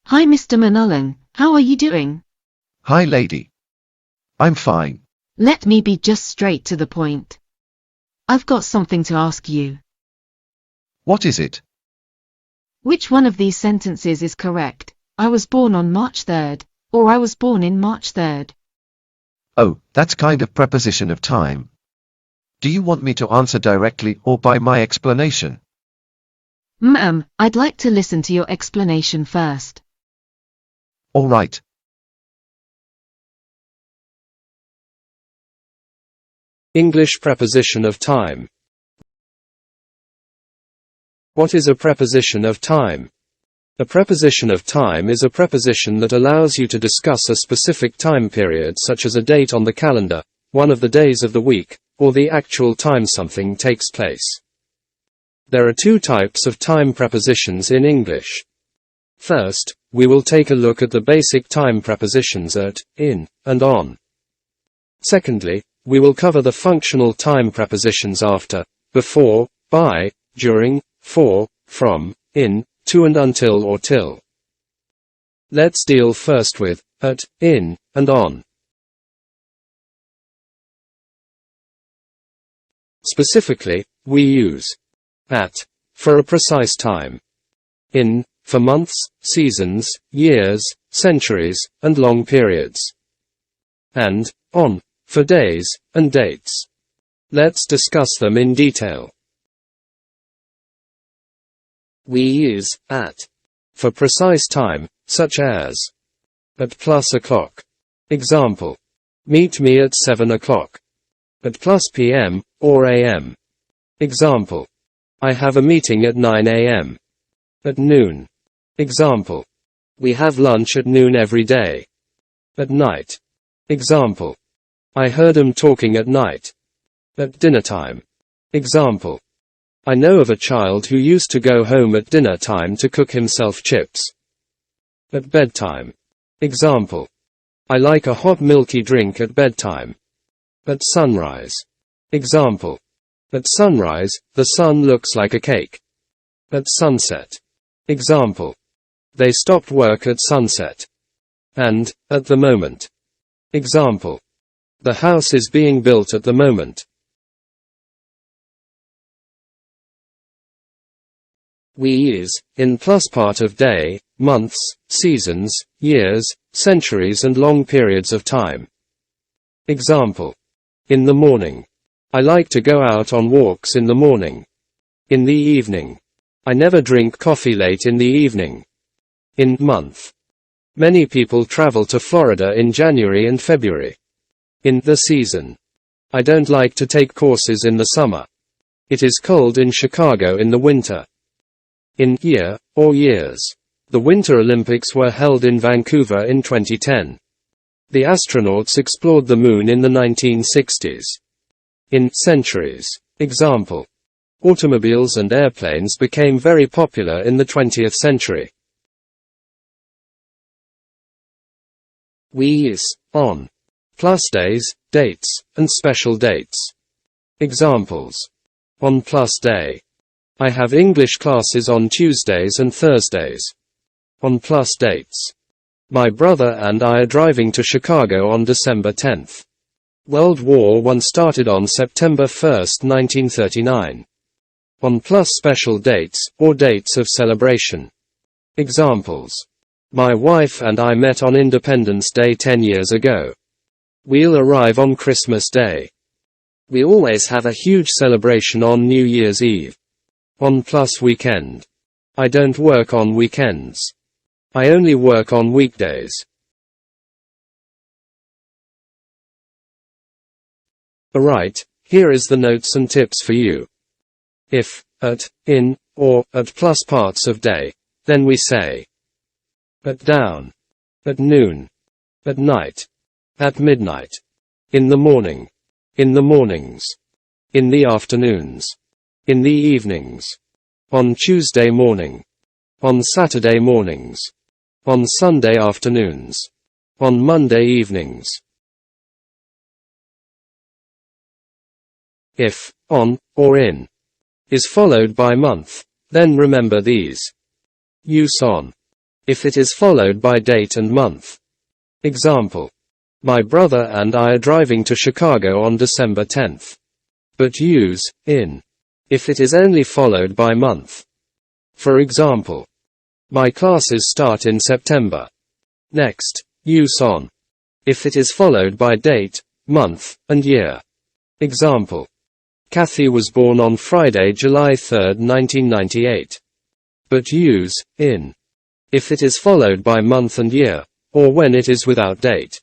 Hi, Mr. Manullen. How are you doing? Hi, lady. I'm fine. Let me be just straight to the point. I've got something to ask you. What is it? Which one of these sentences is correct? I was born on March 3rd, or I was born in March 3rd. Oh, that's kind of preposition of time. Do you want me to answer directly or by my explanation? I'd like to listen to your explanation first. All right. English preposition of time. What is a preposition of time? A preposition of time is a preposition that allows you to discuss a specific time period, such as a date on the calendar, one of the days of the week, or the actual time something takes place. There are two types of time prepositions in English. First, we will take a look at the basic time prepositions at, in, and on. Secondly, we will cover the functional time prepositions after, before, by, during, for, from, in, to and until or till. Let's deal first with at, in, and on. Specifically, we use at for a precise time, in for months, seasons, years, centuries, and long periods, and on for days and dates. Let's discuss them in detail. We use at for precise time, such as at +o'clock. Example: meet me at 7 o'clock. At +PM or AM. Example: I have a meeting at 9 a.m. At noon. Example: we have lunch at noon every day. At night. Example: I heard them talking at night. At dinner time. Example: I know of a child who used to go home at dinner time to cook himself chips. At bedtime. Example: I like a hot milky drink at bedtime. At sunrise. Example: at sunrise, the sun looks like a cake. At sunset. Example: they stopped work at sunset. And at the moment. Example: the house is being built at the moment. We use in plus part of day, months, seasons, years, centuries, and long periods of time. Example: in the morning. I like to go out on walks in the morning. In the evening. I never drink coffee late in the evening. In month. Many people travel to Florida in January and February. In the season. I don't like to take courses in the summer. It is cold in Chicago in the winter. In year, or years. The Winter Olympics were held in Vancouver in 2010. The astronauts explored the moon in the 1960s. In centuries. Example: automobiles and airplanes became very popular in the 20th century. We use on plus days, dates, and special dates. Examples: on plus day. I have English classes on Tuesdays and Thursdays. On plus dates. My brother and I are driving to Chicago on December 10th. World War I started on September 1, 1939. On plus special dates, or dates of celebration. Examples: my wife and I met on Independence Day 10 years ago. We'll arrive on Christmas Day. We always have a huge celebration on New Year's Eve. On plus weekend. I don't work on weekends. I only work on weekdays. Alright, here is the notes and tips for you. If, at, in, or, at plus parts of day, then we say at down, at noon, at night, at midnight, in the morning, in the mornings, in the afternoons, in the evenings, on Tuesday morning, on Saturday mornings, on Sunday afternoons, on Monday evenings. If on or in is followed by month, then remember these. Use on if it is followed by date and month. Example. My brother and I are driving to Chicago on December 10th. But use in if it is only followed by month. For example, my classes start in September. Next, use on if it is followed by date, month, and year. Example. Kathy was born on Friday, July 3, 1998. But use in if it is followed by month and year, or when it is without date.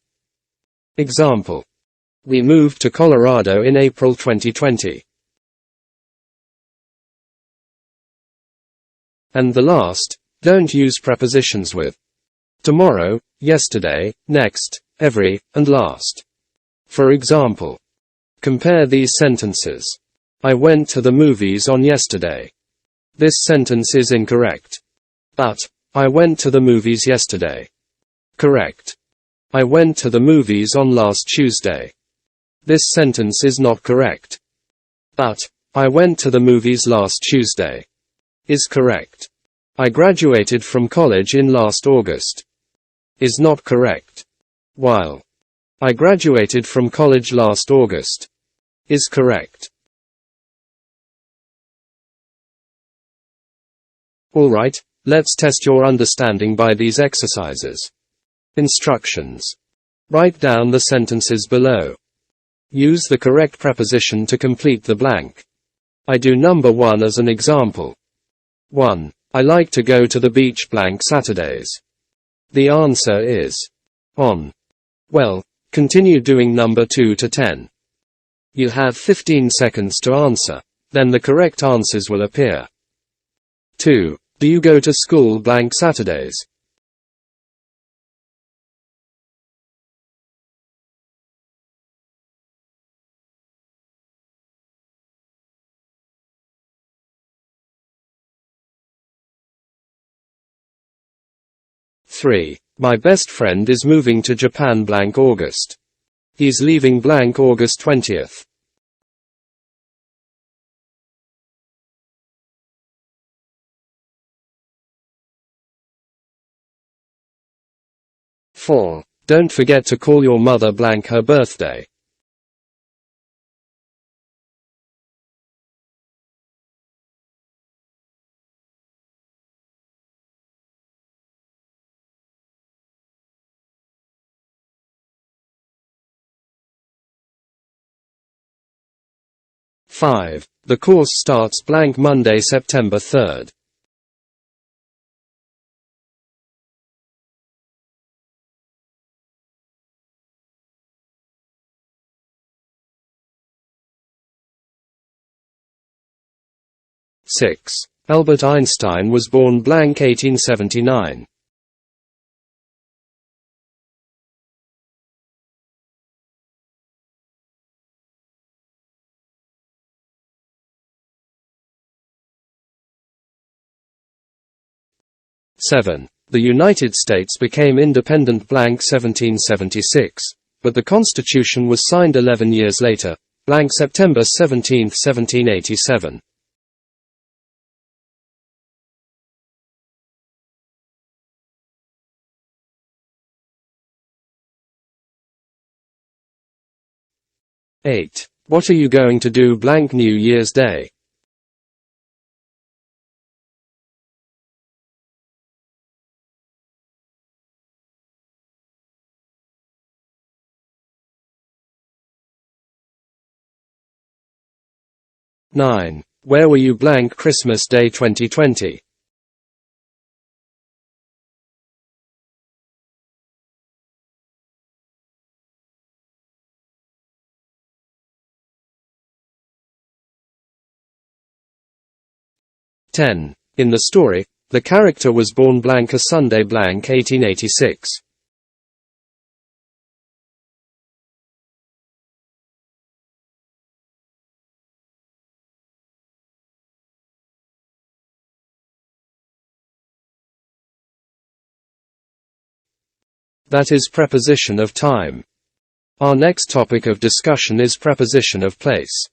Example. We moved to Colorado in April 2020. And the last, don't use prepositions with tomorrow, yesterday, next, every, and last. For example, compare these sentences. I went to the movies on yesterday. This sentence is incorrect. But, I went to the movies yesterday. Correct. I went to the movies on last Tuesday. This sentence is not correct. But, I went to the movies last Tuesday. Is correct. I graduated from college in last August. Is not correct. While I graduated from college last August. Is correct. Alright, let's test your understanding by these exercises. Instructions. Write down the sentences below. Use the correct preposition to complete the blank. I do number 1 as an example. 1. I like to go to the beach blank Saturdays. The answer is on. Well, continue doing number 2 to 10. You have 15 seconds to answer. Then the correct answers will appear. 2. Do you go to school blank Saturdays? Three. My best friend is moving to Japan blank August. He's leaving blank August 20th. Four. Don't forget to call your mother blank her birthday. Five. The course starts blank Monday, September 3rd. Six. Albert Einstein was born blank 1879. Seven. The United States became independent blank 1776, but the Constitution was signed 11 years later, blank September 17, 1787. Eight. What are you going to do blank New Year's Day? Nine. Where were you blank Christmas Day 2020? Ten. In the story, the character was born blank a Sunday blank 1886. That is preposition of time. Our next topic of discussion is preposition of place.